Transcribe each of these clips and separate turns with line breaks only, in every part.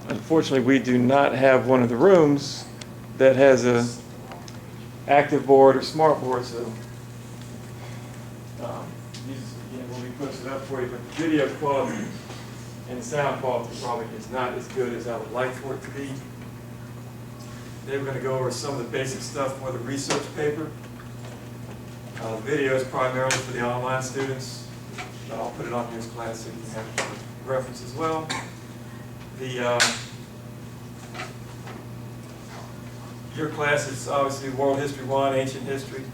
Unfortunately, we do not have one of the rooms that has a active board or smart board, so these again will be posted up for you, but the video quality and the sound quality probably is not as good as I would like for it to be. Today we're going to go over some of the basic stuff for the research paper. The video is primarily for the online students. I'll put it on here as class so you can have reference as well. Your class is obviously World History 1, Ancient History.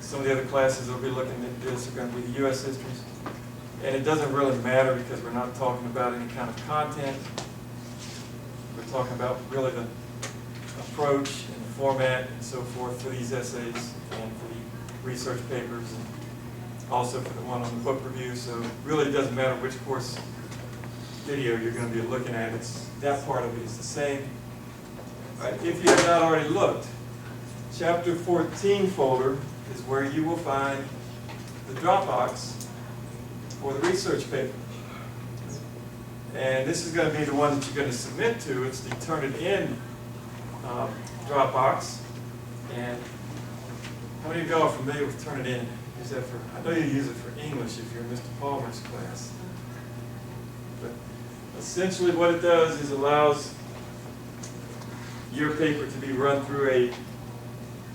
Some of the other classes that will be looking at this are going to be the U.S. histories. And it doesn't really matter because we're not talking about any kind of content. We're talking about really the approach and the format and so forth for these essays and for the research papers and also for the one on the book review. So it really doesn't matter which course video you're going to be looking at. That part of it is the same. All right, if you have not already looked, Chapter 14 folder is where you will find the Dropbox for the research paper. And this is going to be the one that you're going to submit to. It's the Turnitin Dropbox. And how many of y'all are familiar with Turnitin? Use that for, I know you use it for English if you're in Mr. Palmer's class. But essentially what it does is allows your paper to be run through a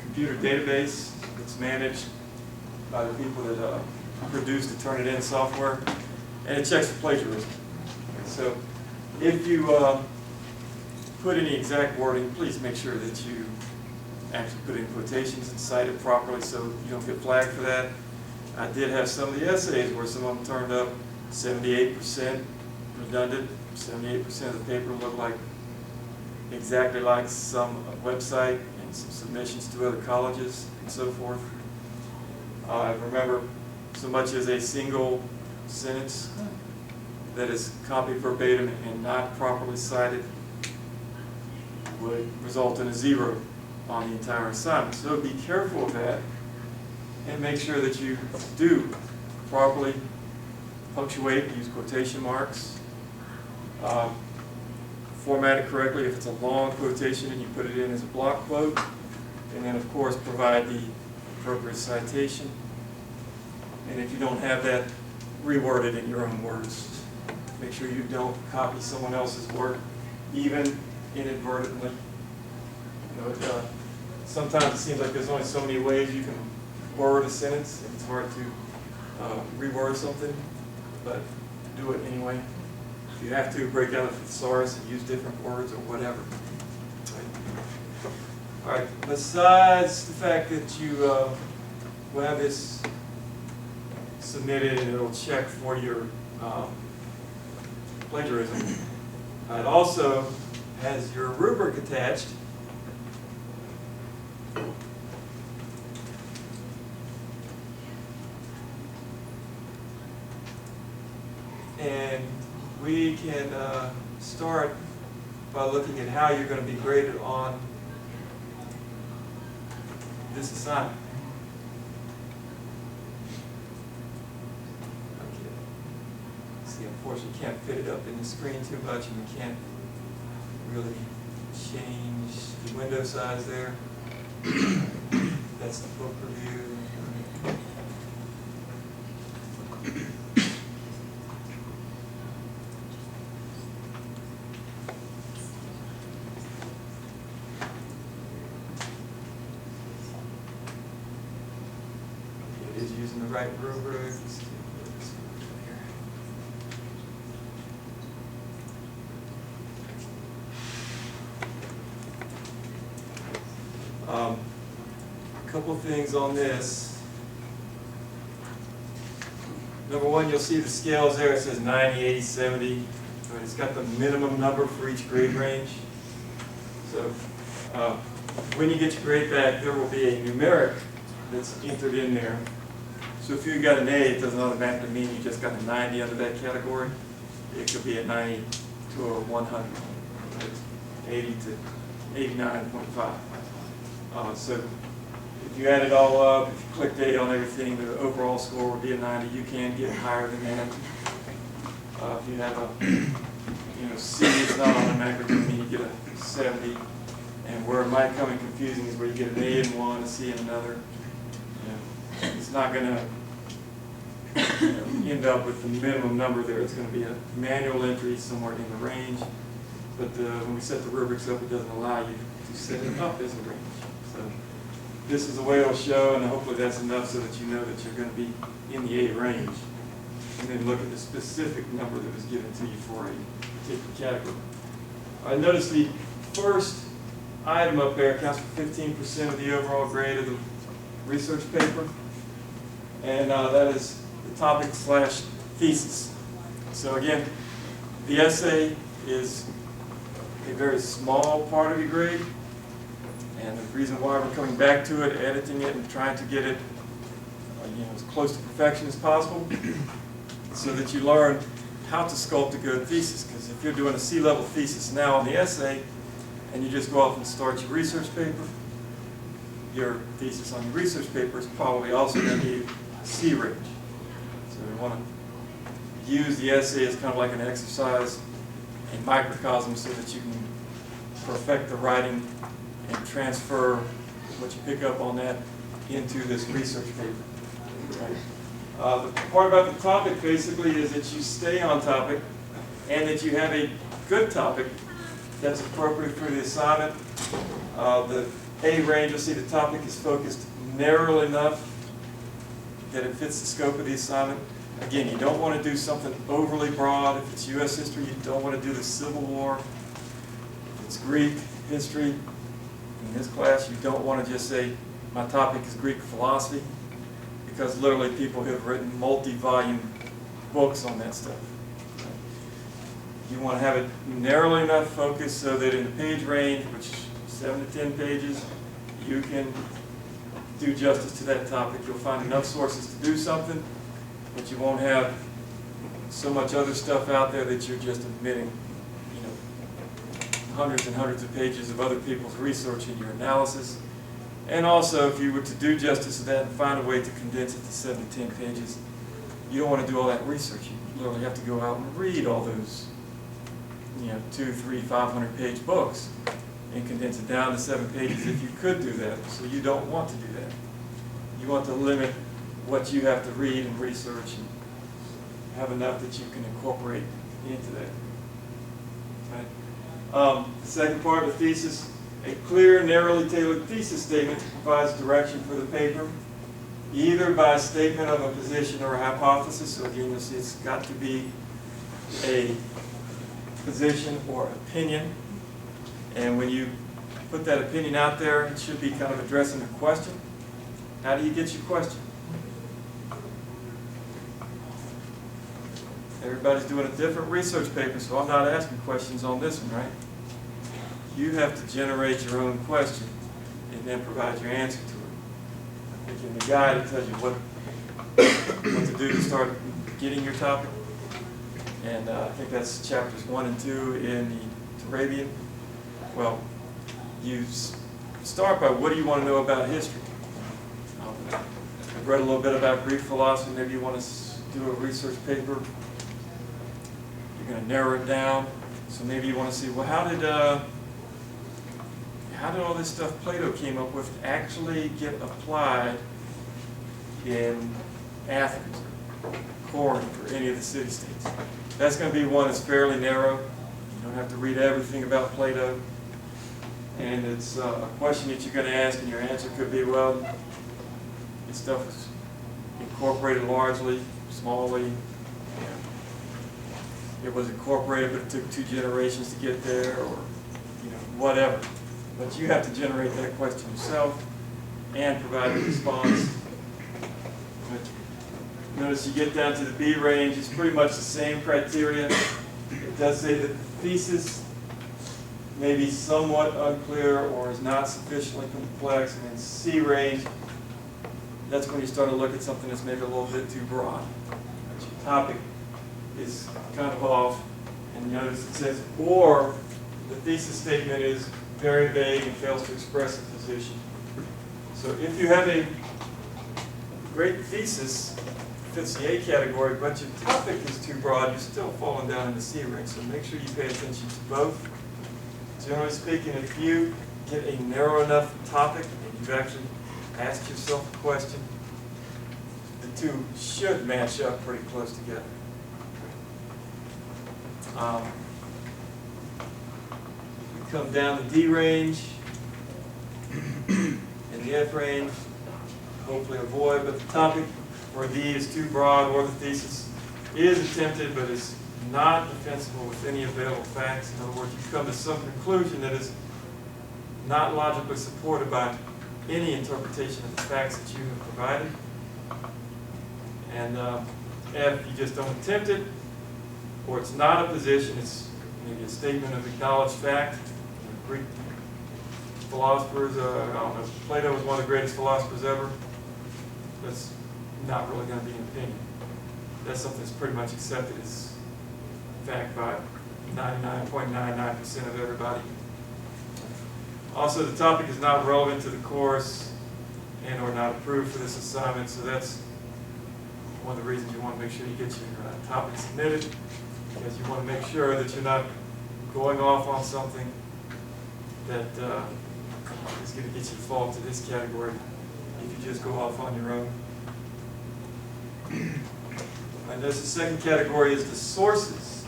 computer database that's managed by the people that produce the Turnitin software, and it checks for plagiarism. So if you put any exact wording, please make sure that you actually put in quotations and cite it properly so you don't get flagged for that. I did have some of the essays where some of them turned up 78% redundant, 78% of the paper looked like exactly like some website and some submissions to other colleges and so forth. I remember so much as a single sentence that is copied verbatim and not properly cited would result in a 0 on the entire assignment. So be careful of that and make sure that you do properly punctuate, use quotation marks, format it correctly if it's a long quotation and you put it in as a block quote, and then of course provide the appropriate citation. And if you don't have that, reword it in your own words. Make sure you don't copy someone else's work, even inadvertently. You know, sometimes it seems like there's only so many ways you can word a sentence, and it's hard to reword something, but do it anyway. If you have to, break out a thesaurus and use different words or whatever. All right, besides the fact that you will have this submitted and it'll check for your plagiarism, it also has your rubric attached. And we can start by looking at how you're going to be graded on this assignment. Okay. See, unfortunately, can't fit it up in the screen too much, and we can't really change the window size there. That's the book review. Using the right rubric. A couple of things on this. Number one, you'll see the scales there. It says 90, 80, 70. But it's got the minimum number for each grade range. So when you get your grade back, there will be a numeric that's entered in there. So if you got an A, it doesn't automatically mean you just got a 90 under that category. It could be a 90 to a 100. It's 80 to 89.5. So if you add it all up, if you click date on everything, the overall score would be a 90. You can get higher than that. If you have a C is not automatically going to mean you get a 70. And where it might come in confusing is where you get an A in one, a C in another. It's not going to end up with the minimum number there. It's going to be a manual entry somewhere in the range. But when we set the rubrics up, it doesn't allow you to set it up as a range. So this is the way it'll show, and hopefully that's enough so that you know that you're going to be in the A range. And then look at the specific number that was given to you for a particular category. I notice the first item up there accounts for 15% of the overall grade of the research paper. And that is the topic / thesis. So again, the essay is a very small part of your grade. And the reason why we're coming back to it, editing it, and trying to get it as close to perfection as possible, so that you learn how to sculpt a good thesis. Because if you're doing a C-level thesis now on the essay, and you just go off and start your research paper, your thesis on your research paper is probably also going to be C range. So we want to use the essay as kind of like an exercise in microcosm so that you can perfect the writing and transfer what you pick up on that into this research paper. Right? The part about the topic basically is that you stay on topic and that you have a good topic that's appropriate for the assignment. The A range, you'll see the topic is focused narrowly enough that it fits the scope of the assignment. Again, you don't want to do something overly broad. If it's U.S. history, you don't want to do the Civil War. If it's Greek history, in this class, you don't want to just say, my topic is Greek philosophy, because literally people have written multi-volume books on that stuff. You want to have it narrowly enough focused so that in the page range, which is 7 to 10 pages, you can do justice to that topic. You'll find enough sources to do something, but you won't have so much other stuff out there that you're just omitting, hundreds and hundreds of pages of other people's research in your analysis. And also, if you were to do justice to that and find a way to condense it to 7 to 10 pages, you don't want to do all that research. You literally have to go out and read all those 200, 300, 500 page books and condense it down to 7 pages if you could do that. So you don't want to do that. You want to limit what you have to read and research and have enough that you can incorporate into that. Right? The second part of the thesis, a clear, narrowly tailored thesis statement provides direction for the paper, either by a statement of a position or a hypothesis. So again, you'll see it's got to be a position or opinion. And when you put that opinion out there, it should be kind of addressing a question. How do you get your question? Everybody's doing a different research paper, so I'm not asking questions on this one, right? You have to generate your own question and then provide your answer to it. I think in the guide it tells you what to do to start getting your topic. And I think that's chapters 1 and 2 in the Turabian. Well, you start by what do you want to know about history? I've read a little bit about Greek philosophy. Maybe you want to do a research paper. You're going to narrow it down. So maybe you want to see, well, how did all this stuff Plato came up with actually get applied in Athens, or Corinth, or any of the city-states? That's going to be one that's fairly narrow. You don't have to read everything about Plato. And it's a question that you're going to ask, and your answer could be, well, this stuff was incorporated largely, smallly. It was incorporated, but it took 2 generations to get there, or whatever. But you have to generate that question yourself and provide a response. But notice you get down to the B range, it's pretty much the same criteria. It does say that the thesis may be somewhat unclear or is not sufficiently complex. And in C range, that's when you start to look at something that's maybe a little bit too broad. Your topic is kind of off, and you notice it says, or the thesis statement is very vague and fails to express a position. So if you have a great thesis fits the A category, but your topic is too broad, you're still falling down in the C range. So make sure you pay attention to both. Generally speaking, if you get a narrow enough topic and you've actually asked yourself a question, the two should match up pretty close together. We come down the D range and the F range, hopefully avoid, but the topic for D is too broad or the thesis is attempted but is not defensible with any available facts. In other words, you come to some conclusion that is not logically supported by any interpretation of the facts that you have provided. And F, you just don't attempt it, or it's not a position, it's maybe a statement of acknowledged fact. Greek philosophers, I don't know, Plato was one of the greatest philosophers ever. That's not really going to be an opinion. That's something that's pretty much accepted as fact by 99.99% of everybody. Also, the topic is not relevant to the course and or not approved for this assignment, so that's one of the reasons you want to make sure you get your topic submitted, because you want to make sure that you're not going off on something that is going to get you to fall into this category if you just go off on your own. And there's the second category is the sources.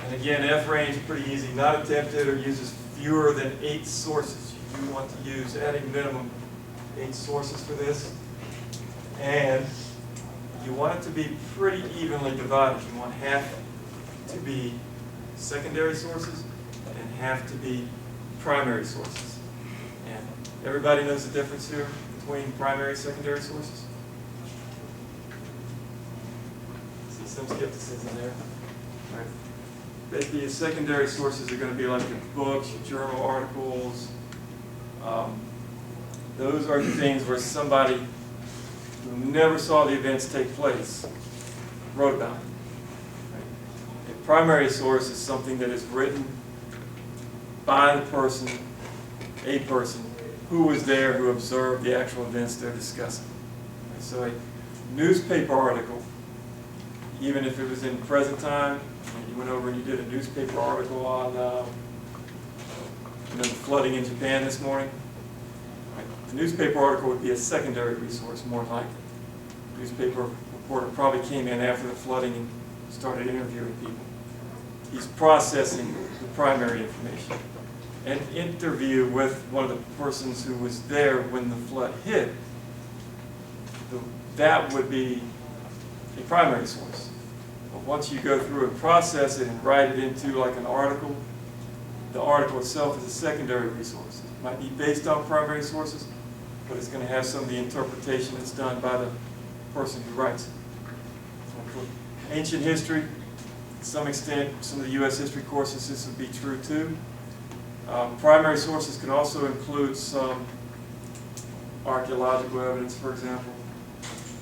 And again, F range is pretty easy, not attempted or uses fewer than 8 sources. You want to use at a minimum 8 sources for this. And you want it to be pretty evenly divided. You want half to be secondary sources and half to be primary sources. And everybody knows the difference here between primary and secondary sources? See some skepticism there. All right. Basically, your secondary sources are going to be like your books, your journal articles. Those are things where somebody who never saw the events take place wrote about it. Right? A primary source is something that is written by the person, a person, who was there, who observed the actual events they're discussing. Right? So a newspaper article, even if it was in present time, you went over and you did a newspaper article on the flooding in Japan this morning. Right. The newspaper article would be a secondary resource, more likely. The newspaper reporter probably came in after the flooding and started interviewing people. He's processing the primary information. An interview with one of the persons who was there when the flood hit, that would be a primary source. But once you go through and process it and write it into like an article, the article itself is a secondary resource. It might be based on primary sources, but it's going to have some of the interpretation that's done by the person who writes it. For ancient history, to some extent, some of the U.S. history courses, this would be true too. Primary sources can also include some archaeological evidence, for example.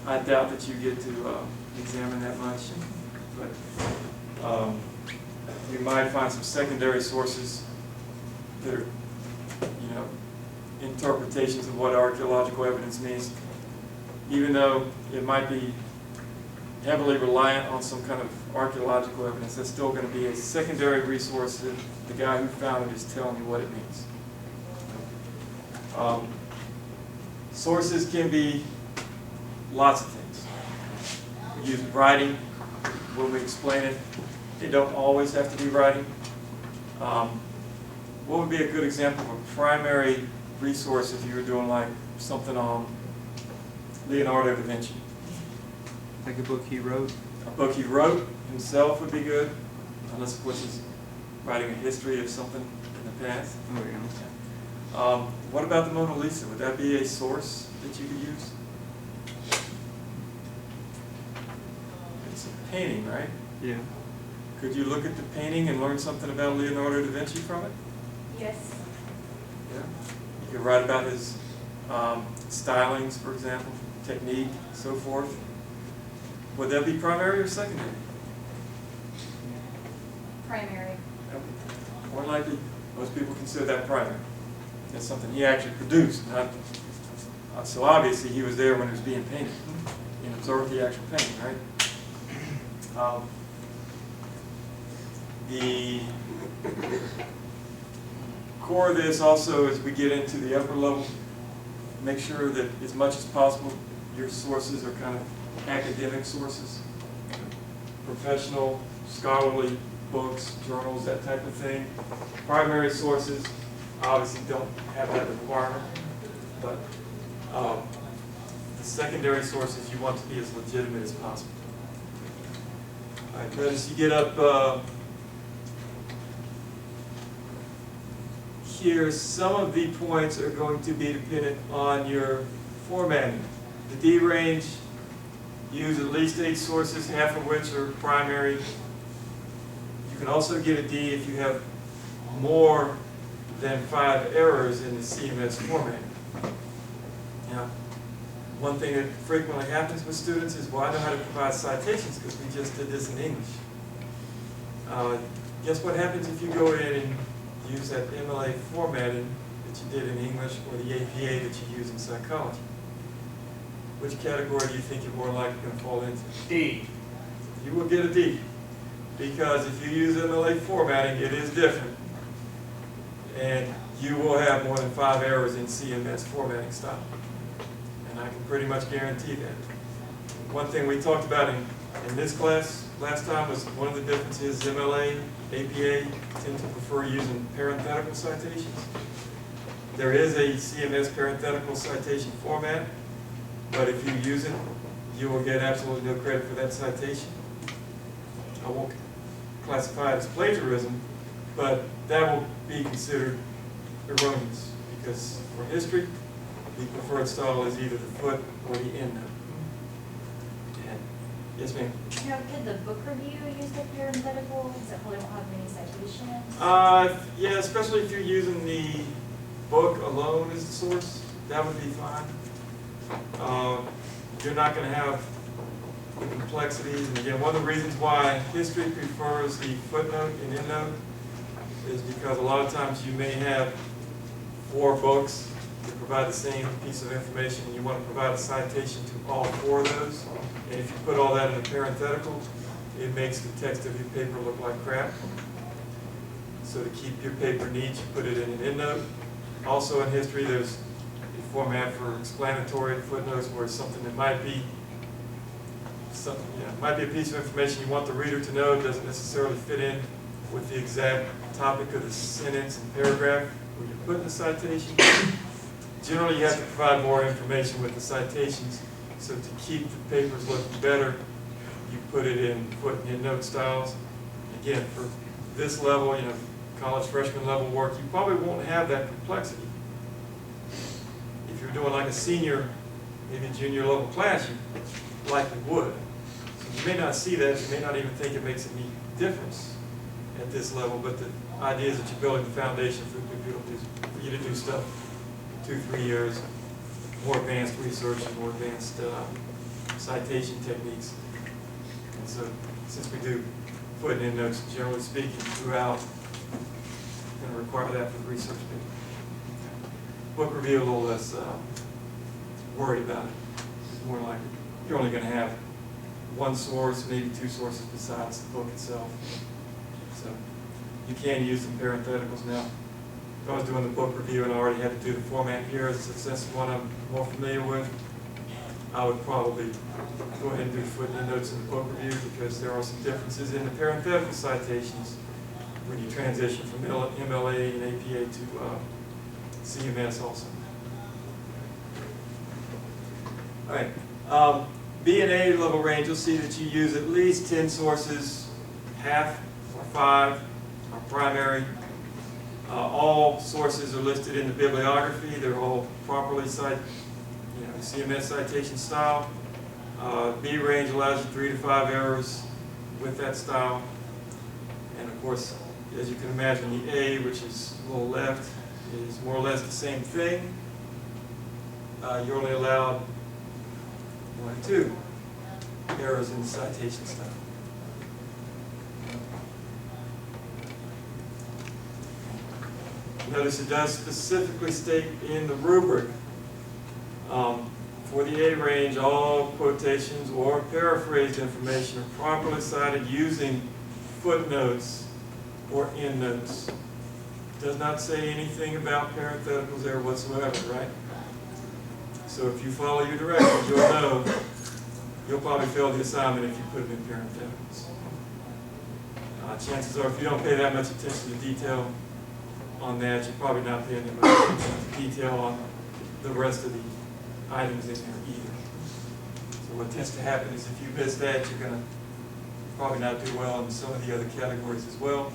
I doubt that you get to examine that much, but you might find some secondary sources that are, interpretations of what archaeological evidence means, even though it might be heavily reliant on some kind of archaeological evidence. That's still going to be a secondary resource that the guy who found it is telling you what it means. Sources can be lots of things. We use writing when we explain it. They don't always have to be writing. What would be a good example of a primary resource if you were doing like something on Leonardo da Vinci?
Like a book he wrote?
A book he wrote himself would be good, unless of course he's writing a history of something in the past.
Oh, yeah.
What about the Mona Lisa? Would that be a source that you could use? It's a painting, right?
Yeah.
Could you look at the painting and learn something about Leonardo da Vinci from it?
Yes.
Yeah. You could write about his stylings, for example, technique, so forth. Would that be primary or secondary?
Primary.
More likely, most people consider that primary. That's something he actually produced. So obviously he was there when it was being painted. absorb the actual pain, right? The core of this also, as we get into the upper level, make sure that as much as possible your sources are kind of academic sources, professional, scholarly books, journals, that type of thing. Primary sources obviously don't have that requirement, but the secondary sources you want to be as legitimate as possible. All right, notice you get up here, some of the points are going to be dependent on your formatting. The D range, use at least 8 sources, half of which are primary. You can also get a D if you have more than 5 errors in the CMS format. Now, one thing that frequently happens with students is, well, I know how to provide citations because we just did this in English. Guess what happens if you go in and use that MLA formatting that you did in English or the APA that you use in psychology? Which category do you think you're more likely going to fall into?
D.
You will get a D, because if you use MLA formatting, it is different, and you will have more than 5 errors in CMS formatting style, and I can pretty much guarantee that. One thing we talked about in this class last time was one of the differences. MLA, APA tend to prefer using parenthetical citations. There is a CMS parenthetical citation format, but if you use it, you will get absolutely no credit for that citation. I won't classify it as plagiarism, but that will be considered erroneous, because for history, the preferred style is either the foot or the endnote. Yes, ma'am.
Now, could the book review use the parenthetical? Does it probably won't have many citations?
Yeah, especially if you're using the book alone as the source, that would be fine. You're not going to have the complexities. And again, one of the reasons why history prefers the footnote and endnote is because a lot of times you may have 4 books that provide the same piece of information, and you want to provide a citation to all 4 of those. And if you put all that in a parenthetical, it makes the text of your paper look like crap. So to keep your paper neat, you put it in an endnote. Also in history, there's a format for explanatory footnotes, where it's something that might be something, might be a piece of information you want the reader to know. It doesn't necessarily fit in with the exact topic of the sentence and paragraph where you're putting the citation. Generally, you have to provide more information with the citations. So to keep the papers looking better, you put it in foot and endnote styles. Again, for this level, college freshman level work, you probably won't have that complexity. If you're doing like a senior, maybe junior level class, you likely would. So you may not see that, you may not even think it makes any difference at this level, but the idea is that you're building the foundation for you to do stuff 2-3 years, more advanced research and more advanced citation techniques. And so since we do foot and endnotes, generally speaking, throughout, we're going to require that for the research paper. Book review, a little less worried about it. It's more like you're only going to have 1 source, maybe 2 sources besides the book itself. So you can use some parentheticals now. If I was doing the book review and I already had to do the format here, as that's the one I'm more familiar with, I would probably go ahead and do foot and endnotes in the book review, because there are some differences in the parenthetical citations when you transition from MLA and APA to CMS also. All right. B and A level range, you'll see that you use at least 10 sources, half or 5 are primary. All sources are listed in the bibliography. They're all properly CMS citation style. B range allows you 3 to 5 errors with that style. And of course, as you can imagine, the A, which is a little left, is more or less the same thing. You're only allowed 1 or 2 errors in the citation style. Notice it does specifically state in the rubric For the A range, all quotations or paraphrased information are properly cited using footnotes or endnotes. Does not say anything about parentheticals there whatsoever, right? So if you follow your directions, you'll know you'll probably fail the assignment if you put them in parentheticals. Chances are, if you don't pay that much attention to detail on that, you're probably not paying that much attention to detail on the rest of the items in there either. So what tends to happen is if you miss that, you're going to probably not do well in some of the other categories as well.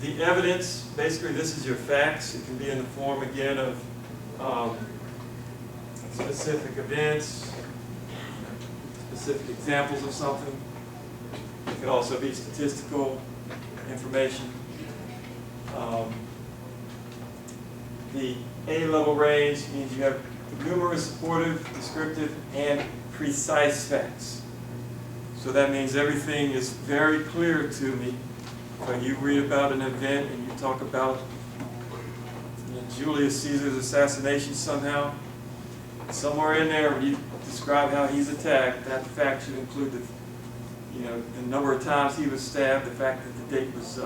The evidence, basically this is your facts. It can be in the form again of specific events, specific examples of something. It could also be statistical information. The A-level range means you have numerous, supportive, descriptive, and precise facts. So that means everything is very clear to me. When you read about an event and you talk about Julius Caesar's assassination somehow, somewhere in there when you describe how he's attacked, that fact should include the number of times he was stabbed, the fact that the date was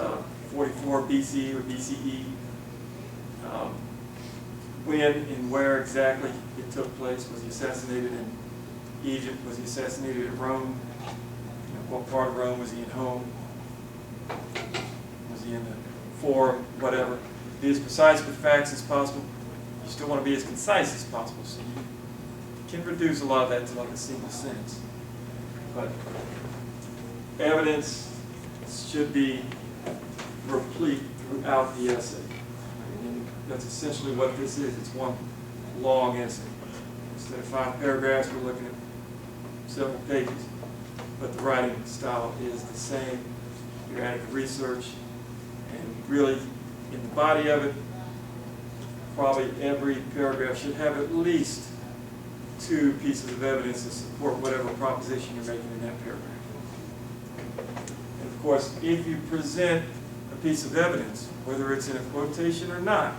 44 BC or BCE, when and where exactly it took place. Was he assassinated in Egypt? Was he assassinated in Rome? What part of Rome was he in home? Was he in the forum? Whatever. Be as precise with facts as possible. You still want to be as concise as possible, so you can reduce a lot of that to like a single sentence. But evidence should be replete throughout the essay. And that's essentially what this is. It's one long essay. Instead of 5 paragraphs, we're looking at several pages. But the writing style is the same. You're adding research, and really, in the body of it, probably every paragraph should have at least 2 pieces of evidence to support whatever proposition you're making in that paragraph. And of course, if you present a piece of evidence, whether it's in a quotation or not,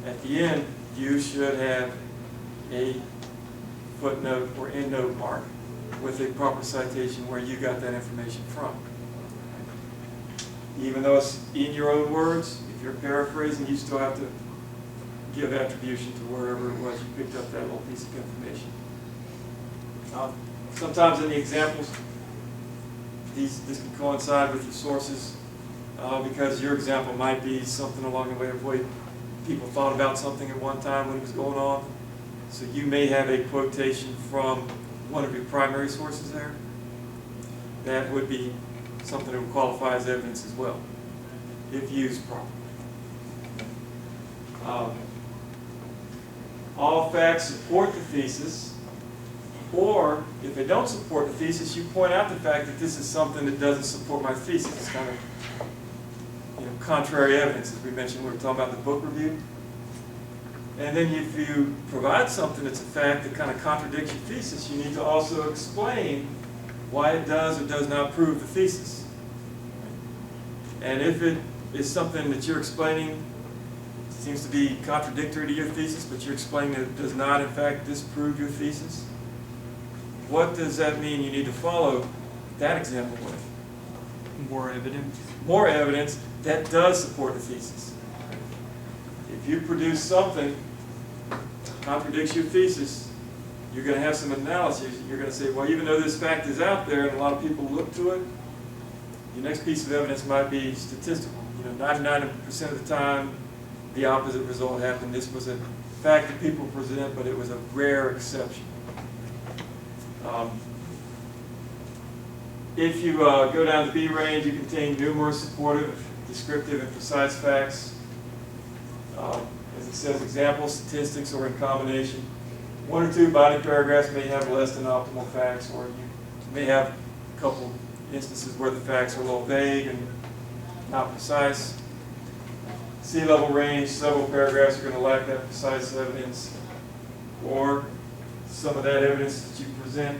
at the end, you should have a footnote or endnote mark with a proper citation where you got that information from. Even though it's in your own words, if you're paraphrasing, you still have to give attribution to wherever it was you picked up that little piece of information. Sometimes in the examples, this can coincide with your sources because your example might be something along the way of what people thought about something at one time when it was going on. So you may have a quotation from one of your primary sources there. That would be something that would qualify as evidence as well, if used properly. All facts support the thesis, or if they don't support the thesis, you point out the fact that this is something that doesn't support my thesis. It's kind of contrary evidence, as we mentioned when we were talking about the book review. And then if you provide something that's a fact that kind of contradicts your thesis, you need to also explain why it does or does not prove the thesis. And if it is something that you're explaining seems to be contradictory to your thesis, but you're explaining that it does not in fact disprove your thesis, what does that mean you need to follow that example with?
More evidence.
More evidence that does support the thesis. If you produce something that contradicts your thesis, you're going to have some analysis. You're going to say, well, even though this fact is out there and a lot of people look to it, your next piece of evidence might be statistical. 99% of the time, the opposite result happened. This was a fact that people present, but it was a rare exception. If you go down the B range, you contain numerous supportive, descriptive, and precise facts. As it says, examples, statistics, or in combination. 1 or 2 body paragraphs may have less than optimal facts, or you may have a couple instances where the facts are a little vague and not precise. C-level range, several paragraphs are going to lack that precise evidence, or some of that evidence that you present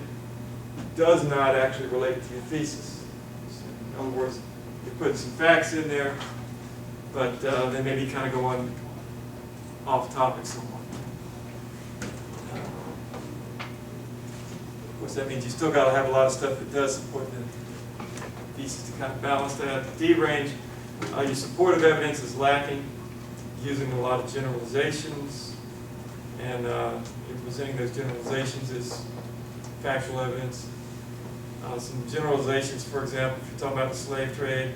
does not actually relate to your thesis. So in other words, you're putting some facts in there, but they may be kind of going off topic somewhat. Of course, that means you still got to have a lot of stuff that does support the thesis to kind of balance that. D range, your supportive evidence is lacking, using a lot of generalizations, and you're presenting those generalizations as factual evidence. Some generalizations, for example, if you're talking about the slave trade,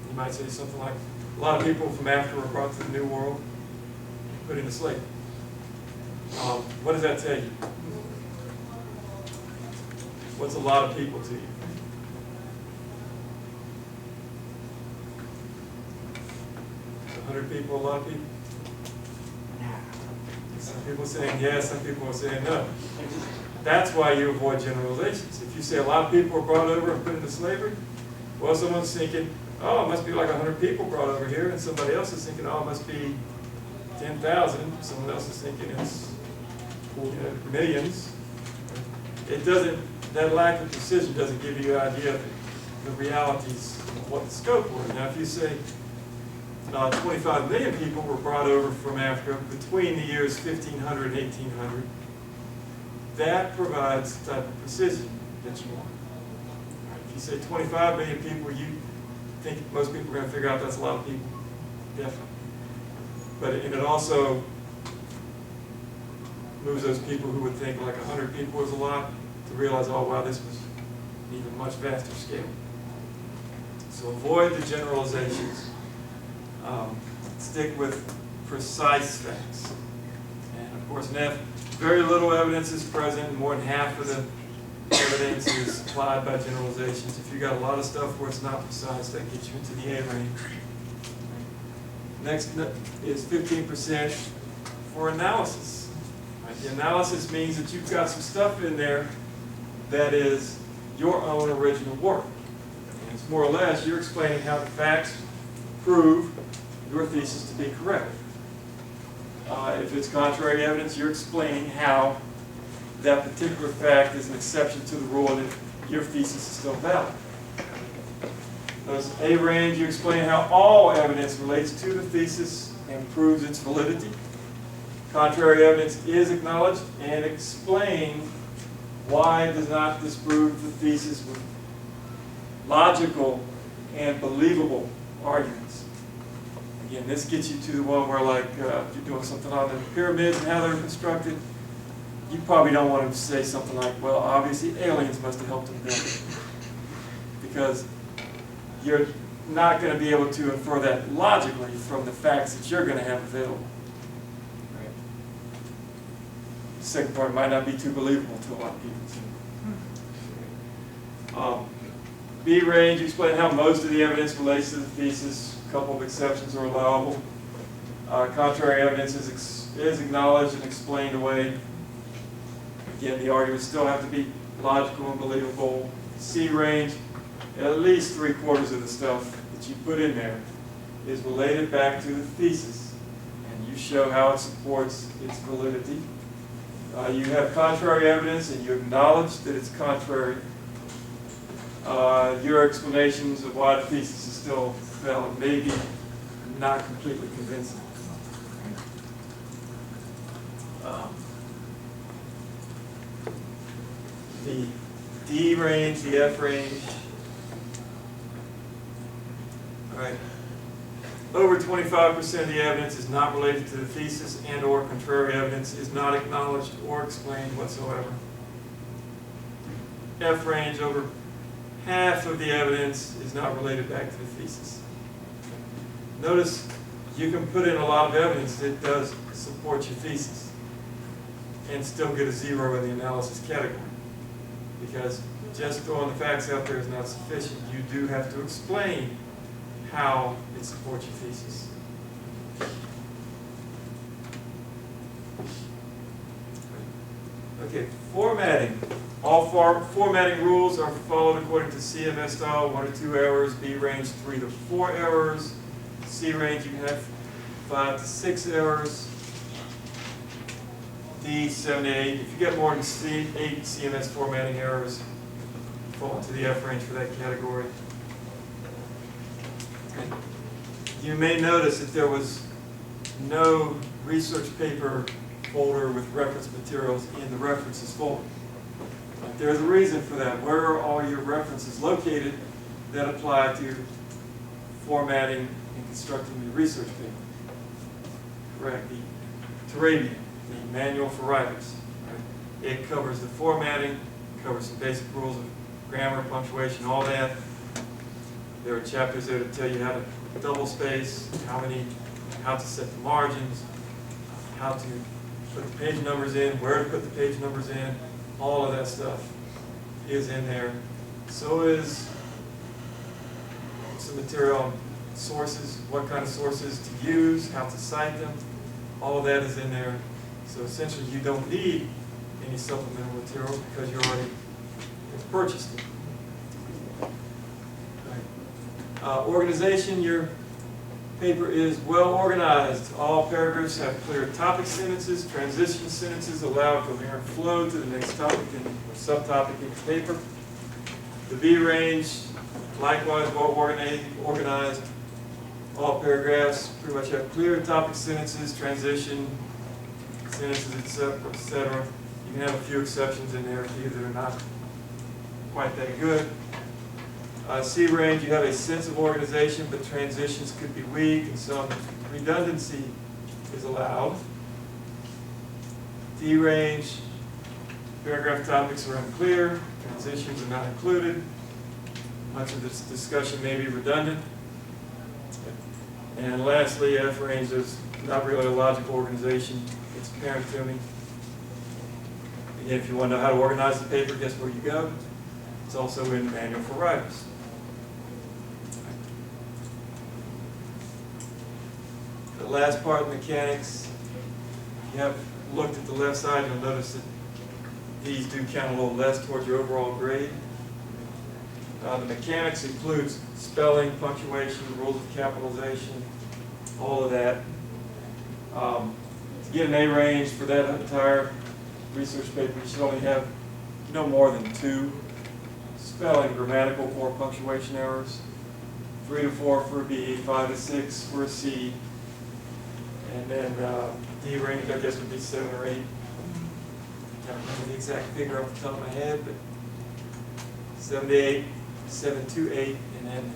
you might say something like, a lot of people from Africa were brought to the New World, put into slavery. What does that tell you? What's a lot of people to you? Is 100 people a lot of people? Some people are saying yes, some people are saying no. That's why you avoid generalizations. If you say a lot of people were brought over and put into slavery, well, someone's thinking, oh, it must be like 100 people brought over here, and somebody else is thinking, oh, it must be 10,000. Someone else is thinking it's millions. It doesn't, that lack of precision doesn't give you an idea of the realities of what the scope was. Now, if you say 25 million people were brought over from Africa between the years 1500 and 1800, that provides the type of precision that you want. Right, if you say 25 million people, you think most people are going to figure out that's a lot of people. Definitely. But it also moves those people who would think like 100 people was a lot to realize, oh wow, this was an even much vaster scale. So avoid the generalizations. Stick with precise facts. And of course, in F, very little evidence is present. More than half of the evidence is supplied by generalizations. If you got a lot of stuff where it's not precise, that gets you into the A range. Next is 15% for analysis. Right? The analysis means that you've got some stuff in there that is your own original work. And it's more or less you're explaining how the facts prove your thesis to be correct. If it's contrary evidence, you're explaining how that particular fact is an exception to the rule and that your thesis is still valid. Notice A range, you explain how all evidence relates to the thesis and proves its validity. Contrary evidence is acknowledged and explain why it does not disprove the thesis with logical and believable arguments. Again, this gets you to the one where, like, if you're doing something on the pyramids and how they're constructed, you probably don't want to say something like, well, obviously aliens must have helped them build it. Because you're not going to be able to infer that logically from the facts that you're going to have available. Right? The second part might not be too believable to a lot of people. B range, you explain how most of the evidence relates to the thesis. A couple of exceptions are allowable. Contrary evidence is acknowledged and explained away. Again, the arguments still have to be logical and believable. C range, at least 3/4 of the stuff that you put in there is related back to the thesis, and you show how it supports its validity. You have contrary evidence, and you acknowledge that it's contrary. Your explanations of why the thesis is still valid may be not completely convincing. The D range, the F range. All right. Over 25% of the evidence is not related to the thesis, and or contrary evidence is not acknowledged or explained whatsoever. F range, over half of the evidence is not related back to the thesis. Notice you can put in a lot of evidence that does support your thesis and still get a 0 in the analysis category. Because just throwing the facts out there is not sufficient. You do have to explain how it supports your thesis. Okay, formatting. All formatting rules are followed according to CMS style, 1 to 2 errors, B range 3 to 4 errors, C range you can have 5 to 6 errors, D 7 to 8. If you get more than 8 CMS formatting errors, you fall into the F range for that category. And you may notice that there was no research paper folder with reference materials in the references folder. But there's a reason for that. Where are all your references located that apply to formatting and constructing your research paper? Correct. The Turabian, the manual for writers. Right? It covers the formatting, covers some basic rules of grammar, punctuation, all that. There are chapters there that tell you how to double space, how to set the margins, how to put the page numbers in, where to put the page numbers in. All of that stuff is in there. So is some material on sources, what kind of sources to use, how to cite them. All of that is in there. So essentially you don't need any supplemental material because you already have purchased it. Organization, your paper is well organized. All paragraphs have clear topic sentences, transition sentences, allow coherent flow to the next topic or subtopic in the paper. The B range, likewise well organized. All paragraphs pretty much have clear topic sentences, transition sentences, etc., etc. You can have a few exceptions in there if either are not quite that good. C range, you have a sense of organization, but transitions could be weak, and some redundancy is allowed. D range, paragraph topics are unclear, transitions are not included. Much of this discussion may be redundant. And lastly, F range, there's not really a logical organization. It's apparent to me. Again, if you want to know how to organize the paper, guess where you go? It's also in Manual for Writers. The last part, mechanics. If you have looked at the left side, you'll notice that these do count a little less towards your overall grade. The mechanics includes spelling, punctuation, rules of capitalization, all of that. To get an A range for that entire research paper, you should only have no more than 2 spelling, grammatical, or punctuation errors. 3 to 4 for a B, 5 to 6 for a C, and then D range, I guess, would be 7 or 8. I can't remember the exact figure off the top of my head, but 7 to 8, 7 to 8, and then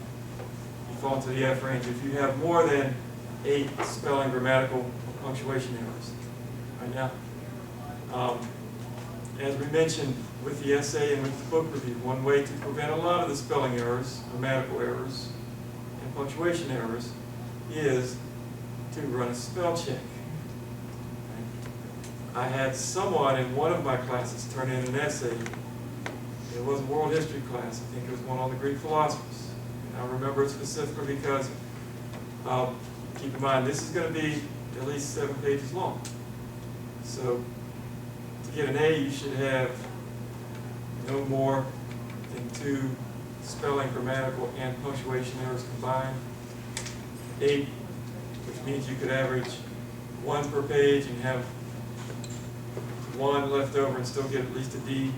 you fall into the F range if you have more than 8 spelling, grammatical, or punctuation errors. Right now, as we mentioned with the essay and with the book review, one way to prevent a lot of the spelling errors, grammatical errors, and punctuation errors is to run a spell check. I had someone in one of my classes turn in an essay. It was a world history class. I think it was one on the Greek philosophers. And I remember it specifically because, keep in mind, this is going to be at least 7 pages long. So to get an A, you should have no more than 2 spelling, grammatical, and punctuation errors combined. 8, which means you could average 1 per page and have 1 left over and still get at least a D.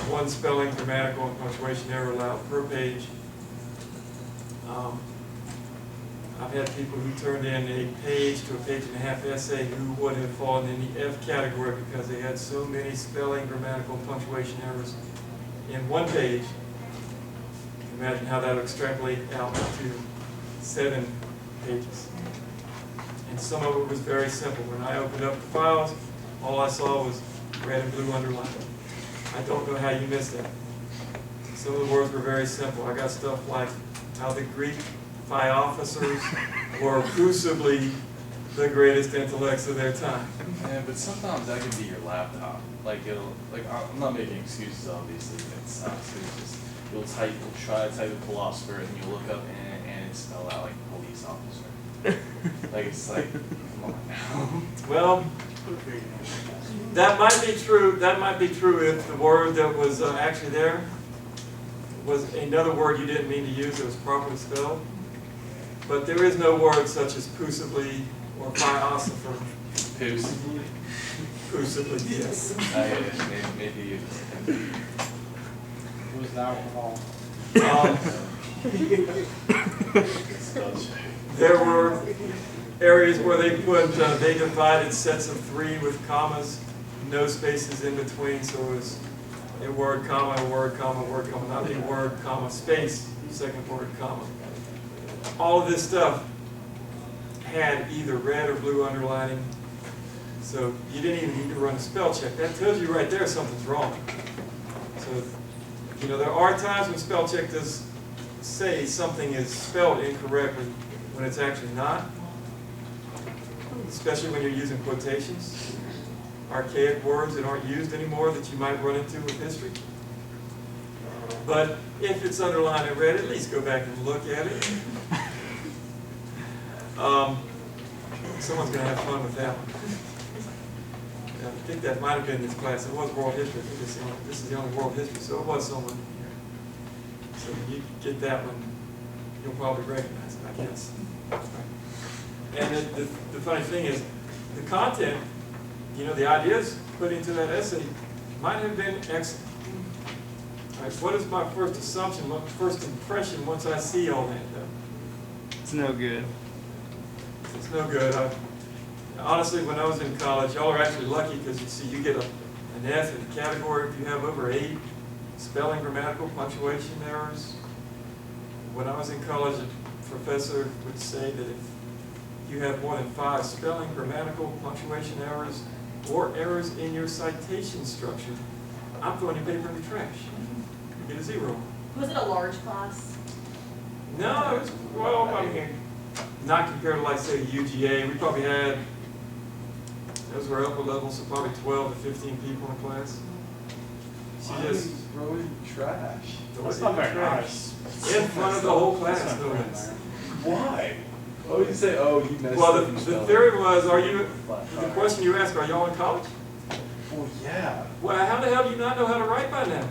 1 spelling, grammatical, and punctuation error allowed per page. I've had people who turned in a page to a page-and-a-half essay who would have fallen in the F category because they had so many spelling, grammatical, and punctuation errors in 1 page. You can imagine how that would extrapolate out to 7 pages. And some of it was very simple. When I opened up the files, all I saw was red and blue underlined. I don't know how you missed that. Some of the words were very simple. I got stuff like how the Greek philosophers were crucially the greatest intellects of their time.
Yeah, but sometimes that can be your laptop. Like I'm not making excuses, obviously. It's just you'll try to type a philosopher, and you'll look up and it's spelled out like police officer. Like it's like, come on now.
Well, that might be true. That might be true if the word that was actually there was another word you didn't mean to use that was properly spelled. But there is no word such as pusibly or philosopher. Pusibly, yes.
Maybe you.
It was alcohol.
There were areas where they put, they divided sets of 3 with commas, no spaces in between, so it was a word, comma, a word, comma, word, comma, not a word, comma, space, second word, comma. All of this stuff had either red or blue underlining, so you didn't even need to run a spell check. That tells you right there something's wrong. So, you know, there are times when spell check does say something is spelled incorrectly when it's actually not, especially when you're using quotations, archaic words that aren't used anymore that you might run into with history. But if it's underlined in red, at least go back and look at it. Someone's going to have fun with that one. I think that might have been this class. It was world history. I think this is the only world history, so it was someone here. So when you get that one, you'll probably recognize it, I guess. And the funny thing is, the content, you know, the ideas put into that essay might have been excellent. All right, what is my first assumption, my first impression once I see all that, though?
It's no good.
It's no good. Honestly, when I was in college, y'all are actually lucky because you see, you get an F in the category if you have over 8 spelling, grammatical, punctuation errors. When I was in college, a professor would say that if you have more than 5 spelling, grammatical, punctuation errors, or errors in your citation structure, I'm throwing your paper in the trash. You get a 0.
Was it a large class?
No, it was, well, I mean, not compared to, like, say, UGA. We probably had, those were upper levels, so probably 12 to 15 people in class. She just
throwing trash.
That's not very nice. In front of the whole class, no less.
Why? Oh, you say, oh, you messed
Well,
up.
the theory was, the question you asked, are y'all in college?
Well, yeah.
Well, how the hell do you not know how to write by now?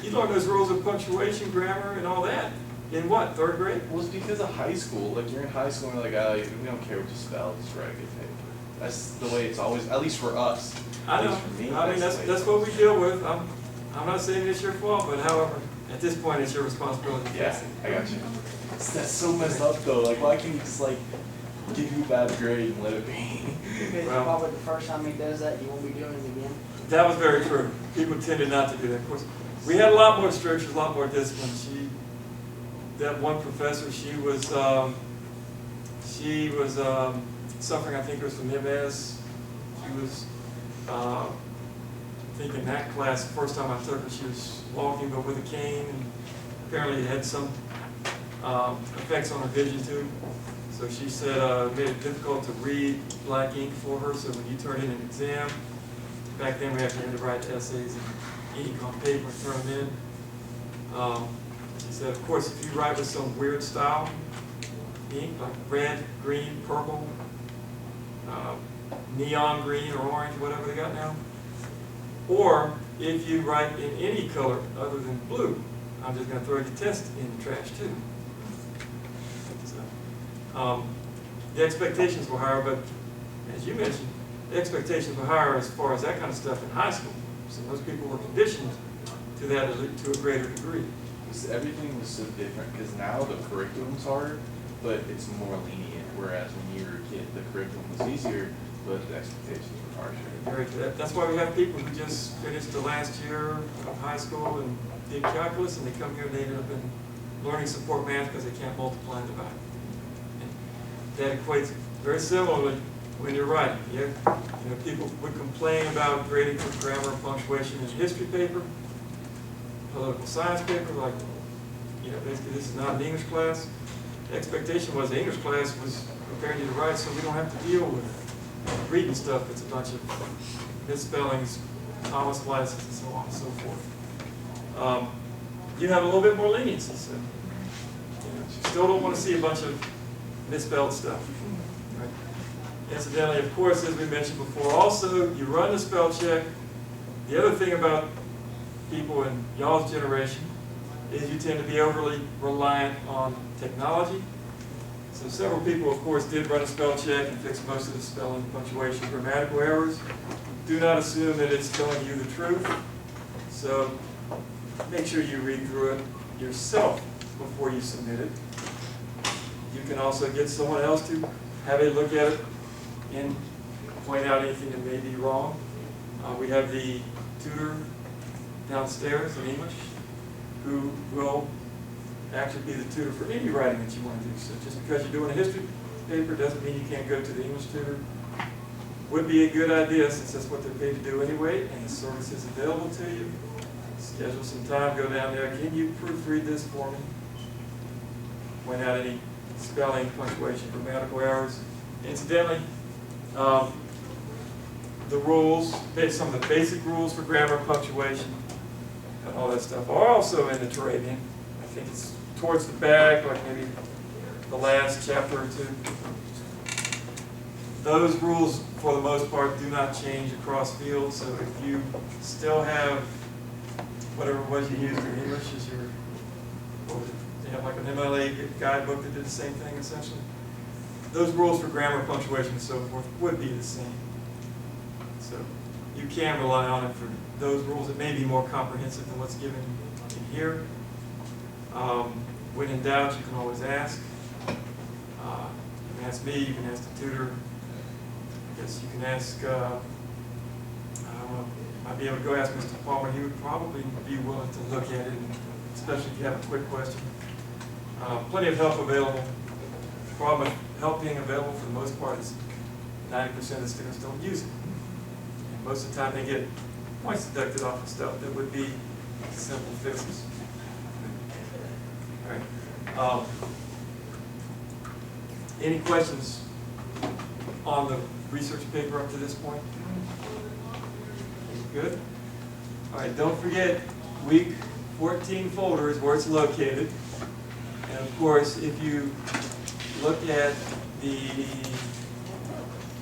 You learn those rules of punctuation, grammar, and all that in what, 3rd grade?
Well, it's because of high school. Like, you're in high school and you're like, oh, we don't care what you spell, just write a good paper. That's the way it's always, at least for us.
I
At
know.
least for me,
I mean,
the way
that's
it's
what we
always-
deal with. I'm not saying it's your fault, but however, at this point, it's your responsibility. to
Yeah,
fix it.
I got you. That's so messed up though. Like, why can't you just like give you a bad grade and let it be?
Because
Well-
probably the first time he does that, you won't be doing it again.
That was very true. People tended not to do that. Of course, we had a lot more strictures, a lot more discipline. That one professor, she was suffering, I think it was from MS. She was, I think in that class, the first time I took her, she was walking but with a cane, and apparently it had some effects on her vision too. So she said it made it difficult to read black ink for her, so when you turn in an exam, back then we actually had to write essays and ink on paper and turn them in. She said, of course, if you write with some weird style, ink, like red, green, purple, neon green or orange, whatever they got now, or if you write in any color other than blue, I'm just going to throw your test in the trash too. So, the expectations were higher, but as you mentioned, the expectations were higher as far as that kind of stuff in high school. So most people were conditioned to that to a greater degree.
Everything was so different because now the curriculum's harder, but it's more lenient. Whereas when you were a kid, the curriculum was easier, but the expectations were harsher.
That's why we have people who just finished the last year of high school and did calculus, and they come here and they end up in learning support math because they can't multiply and divide. And that equates very similarly when you're writing. You know, people would complain about grading for grammar and punctuation in a history paper, political science paper, like, you know, basically this is not an English class. The expectation was the English class was preparing you to write so we don't have to deal with reading stuff that's a bunch of misspellings, comma splices, and so on and so forth. You have a little bit more leniency, so you still don't want to see a bunch of misspelled stuff. Right? Incidentally, of course, as we mentioned before, also you run the spell check. The other thing about people in y'all's generation is you tend to be overly reliant on technology. So several people, of course, did run a spell check and fix most of the spelling, punctuation, grammatical errors. Do not assume that it's telling you the truth. So make sure you read through it yourself before you submit it. You can also get someone else to have a look at it and point out anything that may be wrong. We have the tutor downstairs in English who will actually be the tutor for any writing that you want to do. So just because you're doing a history paper doesn't mean you can't go to the English tutor. Would be a good idea since that's what they're paid to do anyway, and the service is available to you. Schedule some time, go down there. Can you proofread this for me? Point out any spelling, punctuation, grammatical errors. Incidentally, the rules, some of the basic rules for grammar, punctuation, and all that stuff are also in the Turabian. I think it's towards the back, like maybe the last chapter or two. Those rules, for the most part, do not change across fields, so if you still have whatever it was you used in English as your, what was it? You have like an MLA guidebook that did the same thing essentially. Those rules for grammar, punctuation, and so forth would be the same. So you can rely on it for those rules. It may be more comprehensive than what's given in here. When in doubt, you can always ask. You can ask me, you can ask the tutor. I guess you can ask, I don't know, I'd be able to go ask Mr. Palmer. He would probably be willing to look at it, especially if you have a quick question. Plenty of help available. The problem with help being available for the most part is 90% of the students don't use it. And most of the time they get points deducted off of stuff that would be simple fixes. All right. Any questions on the research paper up to this point? Good. All right, don't forget, week 14 folder is where it's located. And of course, if you look at the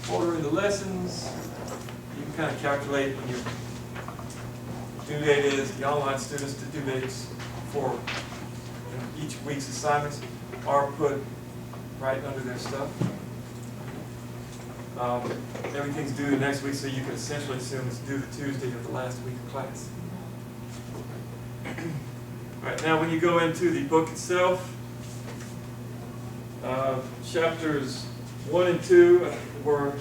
folder in the lessons, you can kind of calculate when your due date is. The online students' due dates for each week's assignments are put right under their stuff. Everything's due next week, so you can essentially assume it's due the Tuesday of the last week of class. All right, now when you go into the book itself, chapters 1 and 2 were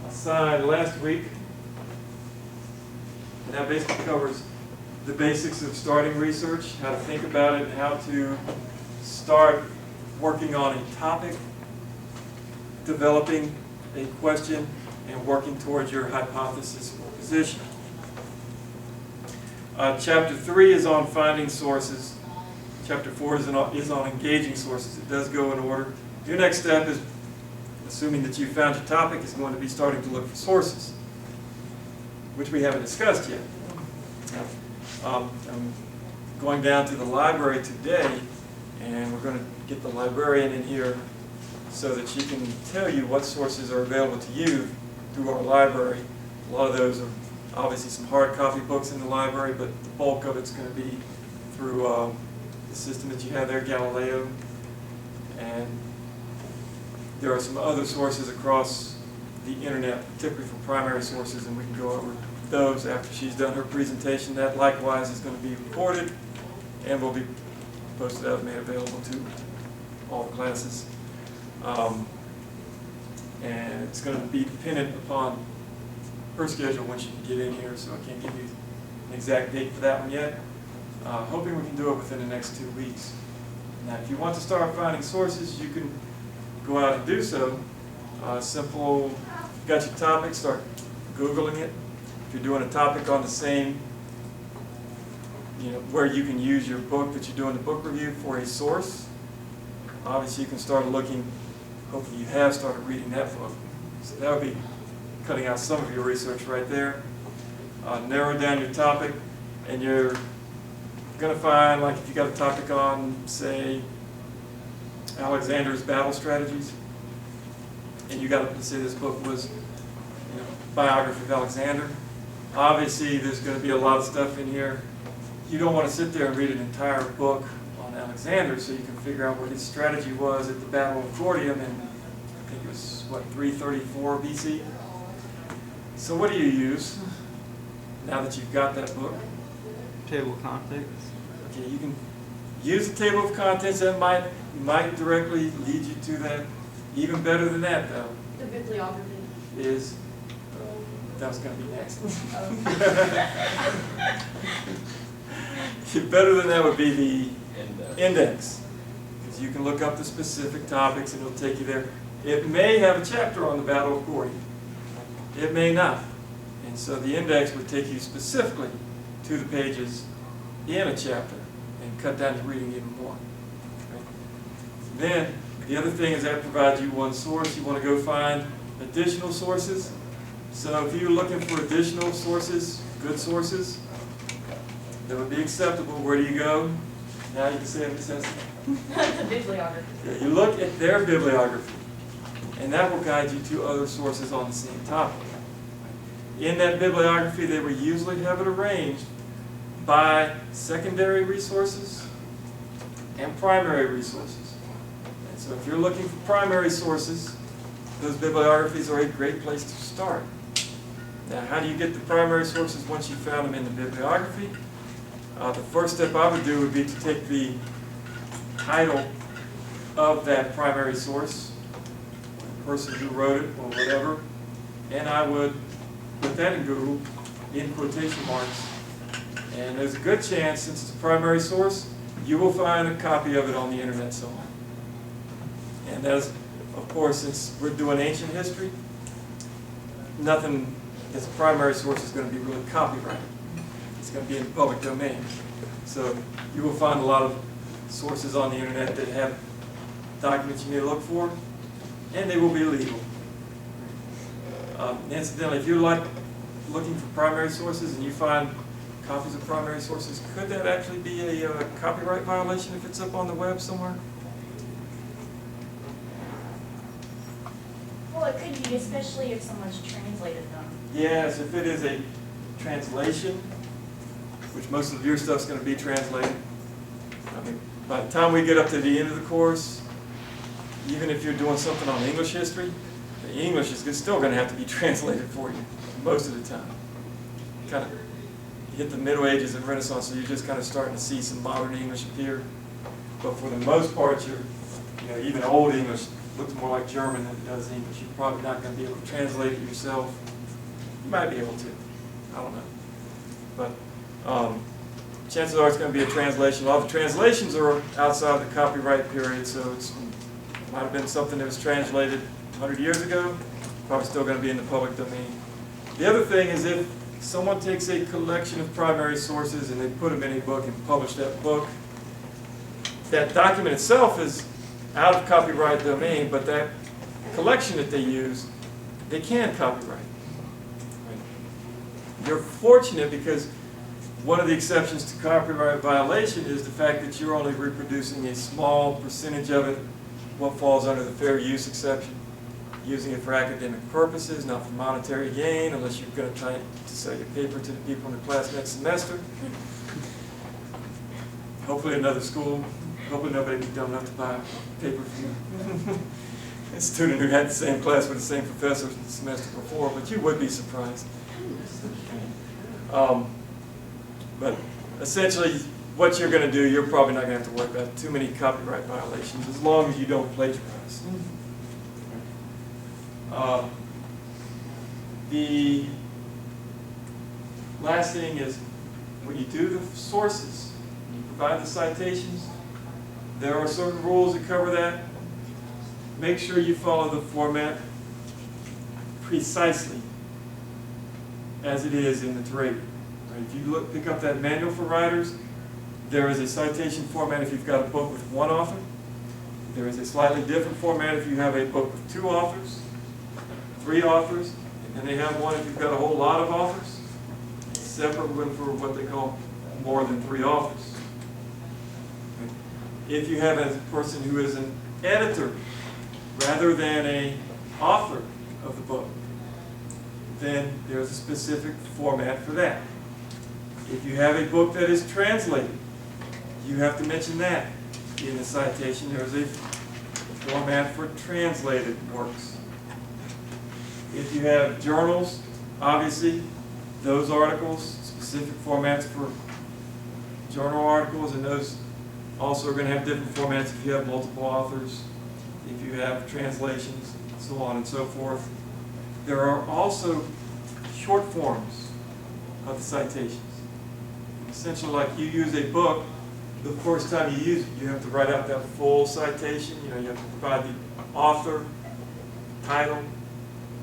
assigned last week. And that basically covers the basics of starting research, how to think about it, how to start working on a topic, developing a question, and working towards your hypothesis or position. Chapter 3 is on finding sources. Chapter 4 is on engaging sources. It does go in order. Your next step is, assuming that you found your topic, is going to be starting to look for sources, which we haven't discussed yet. I'm going down to the library today, and we're going to get the librarian in here so that she can tell you what sources are available to you through our library. A lot of those are obviously some hard copy books in the library, but the bulk of it's going to be through the system that you have there, Galileo. And there are some other sources across the internet, particularly for primary sources, and we can go over those after she's done her presentation. That likewise is going to be recorded and will be posted out and made available to all the classes. And it's going to be dependent upon her schedule when she can get in here, so I can't give you an exact date for that one yet. Hoping we can do it within the next 2 weeks. Now, if you want to start finding sources, you can go out and do so. Simple, you've got your topic, start Googling it. If you're doing a topic on the same, where you can use your book that you're doing the book review for a source, obviously you can start looking, hopefully you have started reading that book. So that would be cutting out some of your research right there. Narrow down your topic, and you're going to find, like if you got a topic on, say, Alexander's battle strategies, and you got to say this book was biography of Alexander. Obviously there's going to be a lot of stuff in here. You don't want to sit there and read an entire book on Alexander, so you can figure out what his strategy was at the Battle of Gordium in, I think it was, what, 334 BC? So what do you use now that you've got that book?
Table of contents.
Okay, you can use the table of contents. That might directly lead you to that Even better than that, though,
The bibliography.
is, that was gonna be next. Better than that would be the index. Because you can look up the specific topics and it'll take you there. It may have a chapter on the Battle of Gordy. It may not. And so the index would take you specifically to the pages in a chapter and cut down your reading even more. Okay? Then, the other thing is that provides you one source. You want to go find additional sources. So if you're looking for additional sources, good sources, that would be acceptable, where do you go? Now you can say it, Ms. Hester.
The bibliography.
Yeah, you look at their bibliography, and that will guide you to other sources on the same topic. In that bibliography, they will usually have it arranged by secondary resources and primary resources. And so if you're looking for primary sources, those bibliographies are a great place to start. Now, how do you get the primary sources once you found them in the bibliography? The first step I would do would be to take the title of that primary source, the person who wrote it or whatever, and I would put that in Google in quotation marks. And there's a good chance, since it's a primary source, you will find a copy of it on the internet somewhere. And that is, of course, since we're doing ancient history, nothing as a primary source is going to be really copyrighted. It's going to be in the public domain. So you will find a lot of sources on the internet that have documents you may look for, and they will be legal. Incidentally, if you're looking for primary sources and you find copies of primary sources, could that actually be a copyright violation if it's up on the web somewhere?
Well, it could be, especially if someone's translated them.
Yes, if it is a translation, which most of your stuff's going to be translated. I mean, by the time we get up to the end of the course, even if you're doing something on English history, the English is still going to have to be translated for you most of the time. Kind of hit the Middle Ages and Renaissance, so you're just kind of starting to see some modern English appear. But for the most part, even Old English looks more like German than it does English. You're probably not going to be able to translate it yourself. You might be able to. I don't know. But chances are it's going to be a translation. A lot of the translations are outside the copyright period, so it might have been something that was translated 100 years ago, probably still going to be in the public domain. The other thing is if someone takes a collection of primary sources and they put them in a book and publish that book, that document itself is out of copyright domain, but that collection that they use, they can copyright. You're fortunate because one of the exceptions to copyright violation is the fact that you're only reproducing a small percentage of it, what falls under the fair use exception. Using it for academic purposes, not for monetary gain, unless you're going to try to sell your paper to the people in the class next semester. Hopefully another school, hopefully nobody will be dumb enough to buy paper from a student who had the same class with the same professor the semester before, but you would be surprised. But essentially, what you're going to do, you're probably not going to have to worry about too many copyright violations, as long as you don't plagiarize. The last thing is, when you do the sources, you provide the citations, there are certain rules that cover that. Make sure you follow the format precisely as it is in the Turabian. If you pick up that manual for writers, there is a citation format if you've got a book with one author. There is a slightly different format if you have a book with 2 authors, 3 authors, and then they have one if you've got a whole lot of authors. Separate one for what they call more than 3 authors. If you have a person who is an editor rather than an author of the book, then there's a specific format for that. If you have a book that is translated, you have to mention that in the citation. There's a format for translated works. If you have journals, obviously, those articles, specific formats for journal articles, and those also are going to have different formats if you have multiple authors. if you have translations, so on and so forth. There are also short forms of the citations. Essentially, like you use a book, the first time you use it, you have to write out that full citation. You know, you have to provide the author, title,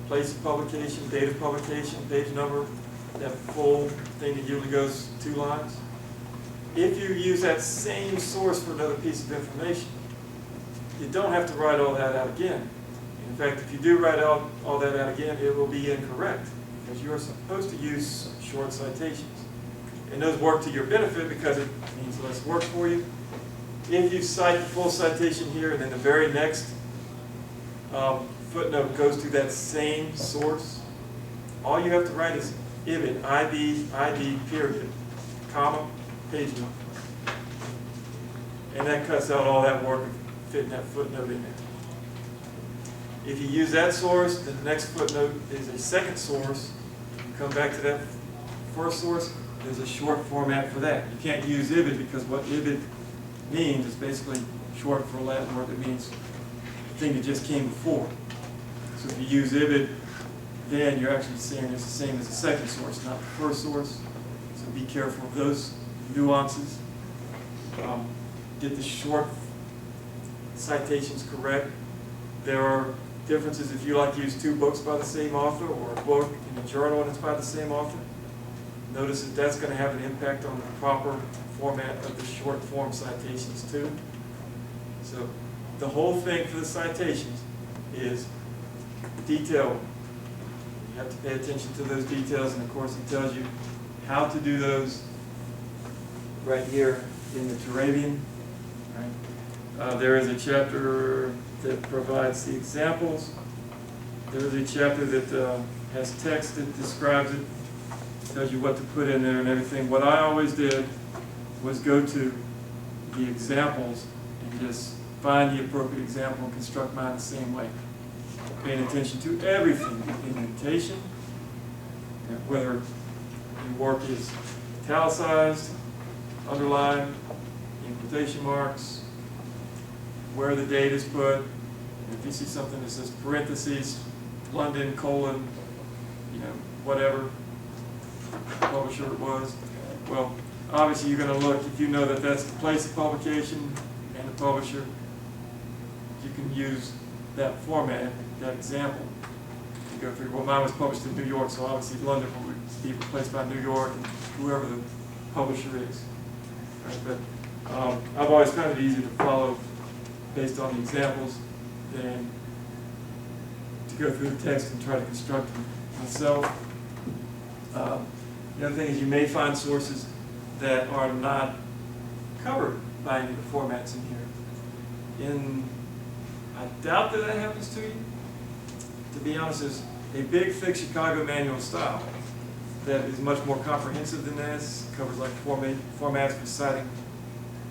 place of publication, date of publication, page number, that full thing that usually goes 2 lines. If you use that same source for another piece of information, you don't have to write all that out again. In fact, if you do write out all that out again, it will be incorrect, because you are supposed to use short citations. And those work to your benefit because it means less work for you. If you cite the full citation here, and then the very next footnote goes to that same source, all you have to write is IBID, ID, period, comma, page number. And that cuts out all that work of fitting that footnote in there. If you use that source, the next footnote is a second source. You come back to that first source, there's a short format for that. You can't use IBID because what IBID means is basically short for a Latin word that means the thing that just came before. So if you use IBID, then you're actually saying it's the same as the second source, not the first source. So be careful of those nuances. Get the short citations correct. There are differences if you like to use 2 books by the same author, or a book in a journal and it's by the same author. Notice that that's going to have an impact on the proper format of the short form citations too. So the whole thing for the citations is detail. You have to pay attention to those details, and of course it tells you how to do those right here in the Turabian. Right? There is a chapter that provides the examples. There is a chapter that has text that describes it, tells you what to put in there and everything. What I always did was go to the examples and just find the appropriate example and construct mine the same way. Paying attention to everything, indentation, whether your work is italicized, underlined, in quotation marks, where the date is put. If you see something that says parentheses, London, colon, whatever publisher it was, well, obviously you're going to look, if you know that that's the place of publication and the publisher, you can use that format, that example, to go through. Well, mine was published in New York, so obviously London would be replaced by New York and whoever the publisher is. Right? But I've always found it easier to follow based on the examples than to go through the text and try to construct them myself. The other thing is you may find sources that are not covered by any of the formats in here. I doubt that happens to you. To be honest, there's a big, thick Chicago manual style that is much more comprehensive than this. It covers like formats for citing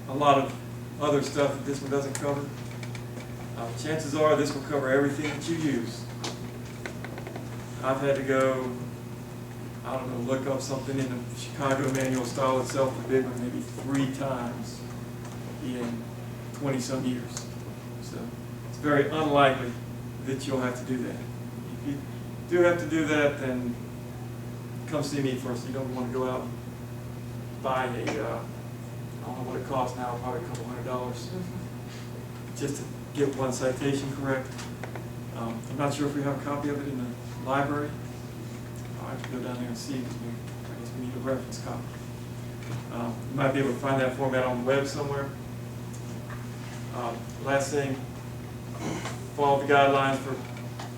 a lot of other stuff that this one doesn't cover. Chances are this will cover everything that you use. I've had to go, I don't know, look up something in the Chicago manual style itself, the big one, maybe 3 times in 20-some years. So it's very unlikely that you'll have to do that. If you do have to do that, then come see me first. You don't want to go out and buy I don't know what it costs now, probably $200 just to get one citation correct. I'm not sure if we have a copy of it in the library. I'll have to go down there and see, because I guess we need a reference copy. You might be able to find that format on the web somewhere. Last thing, follow the guidelines for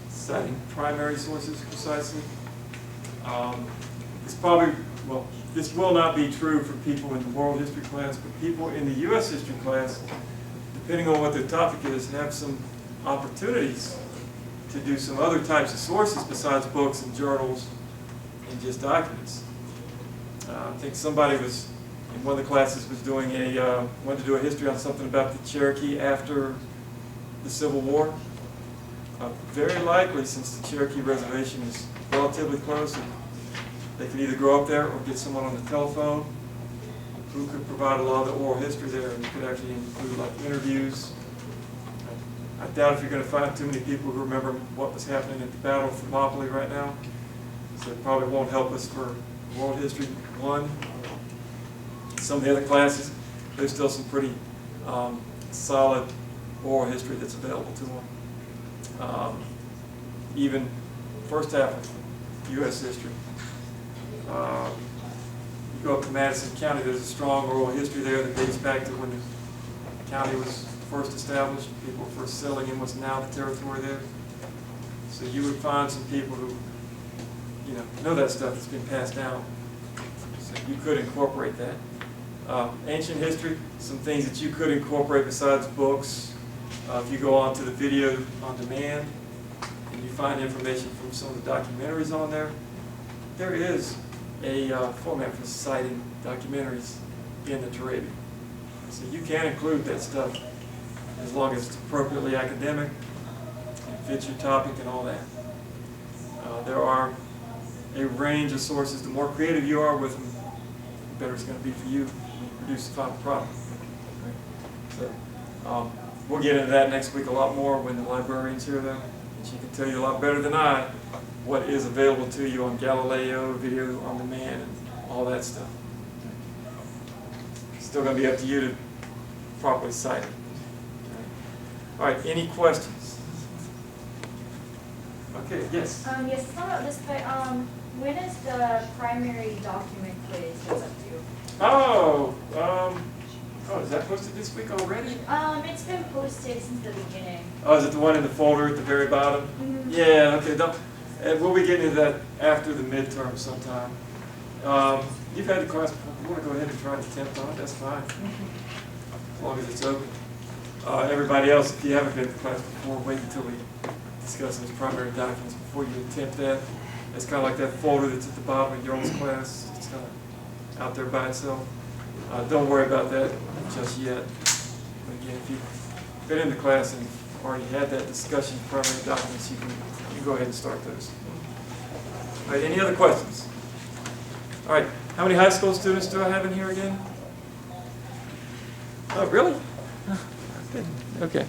citing primary sources precisely. It's probably, well, this will not be true for people in the world history class, but people in the U.S. history class, depending on what their topic is, have some opportunities to do some other types of sources besides books and journals and just documents. I think somebody was, in one of the classes, was doing wanted to do a history on something about the Cherokee after the Civil War. Very likely, since the Cherokee Reservation is relatively close, they could either go up there or get someone on the telephone who could provide a lot of the oral history there, and you could actually include like interviews. I doubt if you're gonna find too many people who remember what was happening at the Battle of Thermopylae right now. So it probably won't help us for World History 1. Some of the other classes, there's still some pretty solid oral history that's available to them. Even first half of U.S. history. You go up to Madison County, there's a strong oral history there that dates back to when the county was first established. People were first settling in what's now the territory there. So you would find some people who, know that stuff that's been passed down. So you could incorporate that. Ancient history, some things that you could incorporate besides books. If you go on to the video on demand and you find information from some of the documentaries on there, there is a format for citing documentaries in the Turabi. So you can include that stuff as long as it's appropriately academic and fits your topic and all that. There are a range of sources. The more creative you are with them, the better it's going to be for you when you produce the final product. So we'll get into that next week a lot more when the librarian's here, though. And she can tell you a lot better than I what is available to you on Galileo, video on demand, and all that stuff. It's still going to be up to you to properly cite it. All right, any questions? Okay, yes.
Yes, it's not about this, but when is the primary document quiz goes up to?
Is that posted this week already?
It's been posted since the beginning.
Oh, is it the one in the folder at the very bottom?
Mm-hmm.
Yeah, okay. We'll be getting into that after the midterm sometime. You've had the class before. You want to go ahead and try to attempt on it, that's fine. As long as it's open. Everybody else, if you haven't been to class before, wait until we discuss those primary documents before you attempt that. It's kind of like that folder that's at the bottom of your own class. It's kind of out there by itself. Don't worry about that just yet. But again, if you've been in the class and already had that discussion of primary documents, you can go ahead and start those. All right, any other questions? All right, how many high school students do I have in here again? Oh, really? Okay.